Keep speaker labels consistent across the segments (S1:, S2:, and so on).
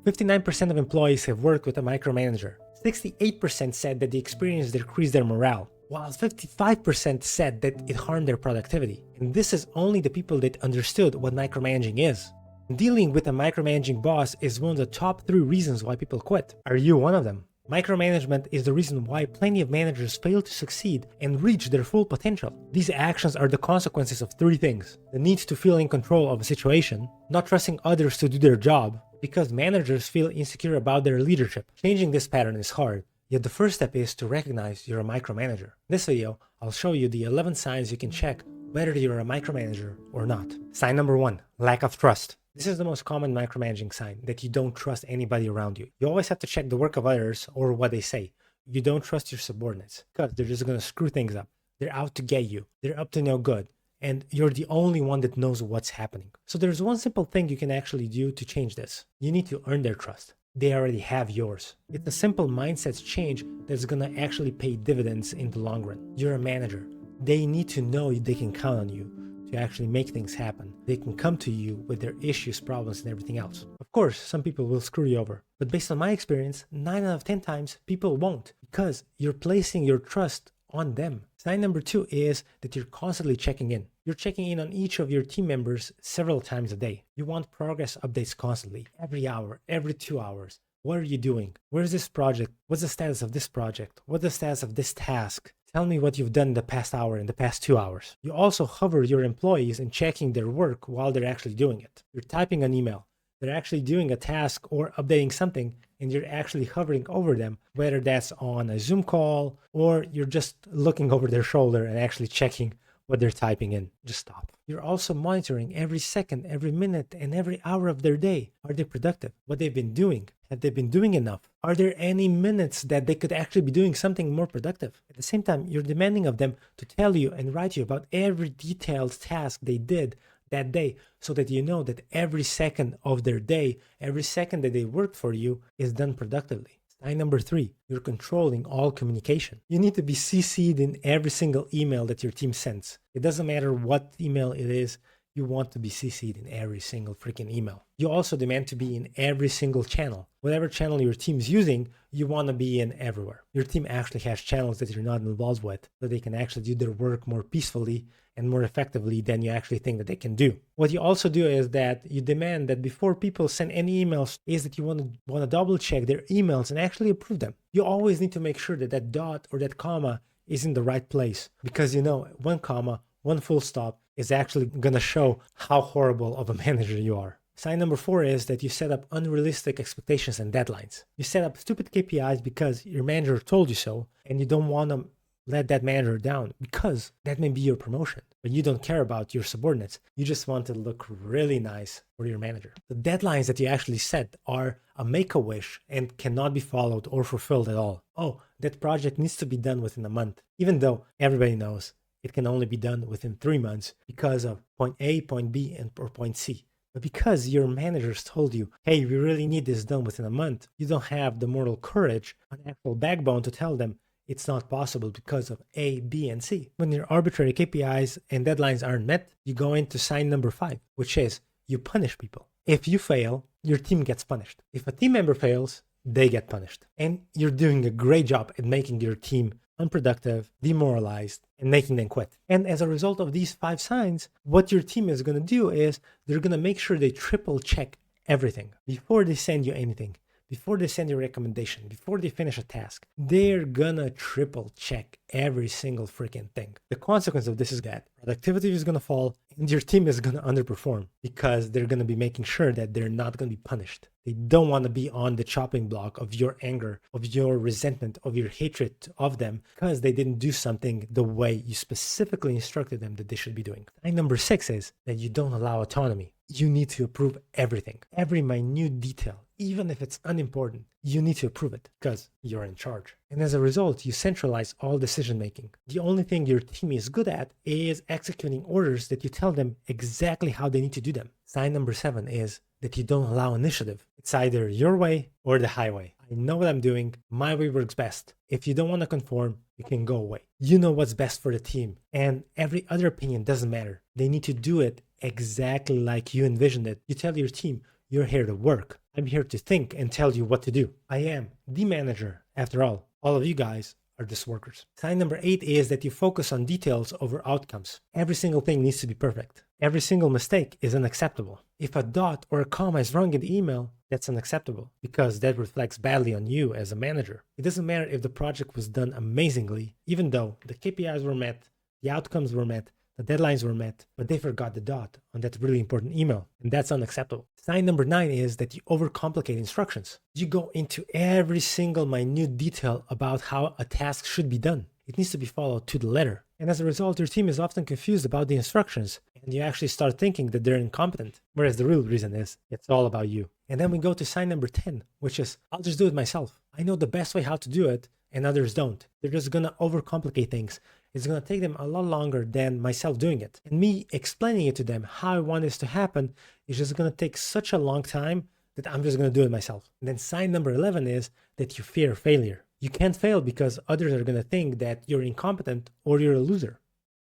S1: 59% of employees have worked with a micromanager. 68% said that the experience decreased their morale, while 55% said that it harmed their productivity. And this is only the people that understood what micromanaging is. Dealing with a micromanaging boss is one of the top 3 reasons why people quit. Are you one of them? Micromanagement is the reason why plenty of managers fail to succeed and reach their full potential. These actions are the consequences of 3 things: the need to feel in control of a situation, not trusting others to do their job, because managers feel insecure about their leadership. Changing this pattern is hard, yet the first step is to recognize you're a micromanager. In this video, I'll show you the 11 signs you can check whether you're a micromanager or not. Sign number 1, lack of trust. This is the most common micromanaging sign, that you don't trust anybody around you. You always have to check the work of others or what they say. You don't trust your subordinates because they're just going to screw things up. They're out to get you. They're up to no good. And you're the only one that knows what's happening. So there's one simple thing you can actually do to change this. You need to earn their trust. They already have yours. It's a simple mindset change that's going to actually pay dividends in the long run. You're a manager. They need to know they can count on you to actually make things happen. They can come to you with their issues, problems, and everything else. Of course, some people will screw you over. But based on my experience, 9 out of 10 times, people won't, because you're placing your trust on them. Sign number 2 is that you're constantly checking in. You're checking in on each of your team members several times a day. You want progress updates constantly, every hour, every 2 hours. What are you doing? Where's this project? What's the status of this project? What's the status of this task? Tell me what you've done in the past hour, in the past 2 hours. You also hover your employees in checking their work while they're actually doing it. You're typing an email. They're actually doing a task or updating something, and you're actually hovering over them, whether that's on a Zoom call or you're just looking over their shoulder and actually checking what they're typing in. Just stop. You're also monitoring every second, every minute, and every hour of their day. Are they productive? What they've been doing? Have they been doing enough? Are there any minutes that they could actually be doing something more productive? At the same time, you're demanding of them to tell you and write you about every detailed task they did that day, so that you know that every second of their day, every second that they worked for you is done productively. Sign number 3, you're controlling all communication. You need to be CC'd in every single email that your team sends. It doesn't matter what email it is, you want to be CC'd in every single freaking email. You also demand to be in every single channel. Whatever channel your team's using, you want to be in everywhere. Your team actually has channels that you're not involved with, so they can actually do their work more peacefully and more effectively than you actually think that they can do. What you also do is that you demand that before people send any emails, is that you want to double check their emails and actually approve them. You always need to make sure that that dot or that comma is in the right place, because you know, 1 comma, 1 full stop is actually going to show how horrible of a manager you are. Sign number 4 is that you set up unrealistic expectations and deadlines. You set up stupid KPIs because your manager told you so, and you don't want to let that manager down because that may be your promotion, but you don't care about your subordinates. You just want to look really nice for your manager. The deadlines that you actually set are a make-a-wish and cannot be followed or fulfilled at all. Oh, that project needs to be done within a month, even though everybody knows it can only be done within 3 months because of point A, point B, or point C. But because your managers told you, hey, we really need this done within a month, you don't have the moral courage, an actual backbone to tell them it's not possible because of A, B, and C. When your arbitrary KPIs and deadlines aren't met, you go into sign number 5, which is you punish people. If you fail, your team gets punished. If a team member fails, they get punished. And you're doing a great job at making your team unproductive, demoralized, and making them quit. And as a result of these 5 signs, what your team is going to do is they're going to make sure they triple check everything before they send you anything. Before they send you a recommendation, before they finish a task, they're gonna triple check every single freaking thing. The consequence of this is that productivity is gonna fall and your team is gonna underperform because they're gonna be making sure that they're not gonna be punished. They don't want to be on the chopping block of your anger, of your resentment, of your hatred of them because they didn't do something the way you specifically instructed them that they should be doing. And number 6 is that you don't allow autonomy. You need to approve everything, every minute detail. Even if it's unimportant, you need to approve it because you're in charge. And as a result, you centralize all decision making. The only thing your team is good at is executing orders that you tell them exactly how they need to do them. Sign number 7 is that you don't allow initiative. It's either your way or the highway. I know what I'm doing. My way works best. If you don't want to conform, you can go away. You know what's best for the team, and every other opinion doesn't matter. They need to do it exactly like you envisioned it. You tell your team, you're here to work. I'm here to think and tell you what to do. I am the manager, after all. All of you guys are just workers. Sign number 8 is that you focus on details over outcomes. Every single thing needs to be perfect. Every single mistake is unacceptable. If a dot or a comma is wrong in the email, that's unacceptable because that reflects badly on you as a manager. It doesn't matter if the project was done amazingly, even though the KPIs were met, the outcomes were met, the deadlines were met, but they forgot the dot on that really important email, and that's unacceptable. Sign number 9 is that you overcomplicate instructions. You go into every single minute detail about how a task should be done. It needs to be followed to the letter. And as a result, your team is often confused about the instructions, and you actually start thinking that they're incompetent, whereas the real reason is it's all about you. And then we go to sign number 10, which is I'll just do it myself. I know the best way how to do it, and others don't. They're just gonna overcomplicate things. It's gonna take them a lot longer than myself doing it. And me explaining it to them how I want this to happen is just gonna take such a long time that I'm just gonna do it myself. And then sign number 11 is that you fear failure. You can't fail because others are gonna think that you're incompetent or you're a loser.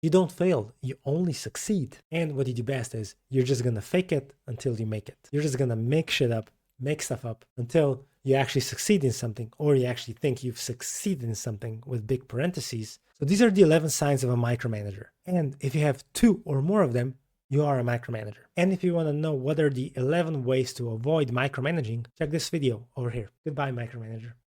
S1: You don't fail, you only succeed. And what you do best is you're just gonna fake it until you make it. You're just gonna make shit up, make stuff up until you actually succeed in something, or you actually think you've succeeded in something with big parentheses. So these are the 11 signs of a micromanager. And if you have 2 or more of them, you are a micromanager. And if you want to know what are the 11 ways to avoid micromanaging, check this video over here. Goodbye, micromanager.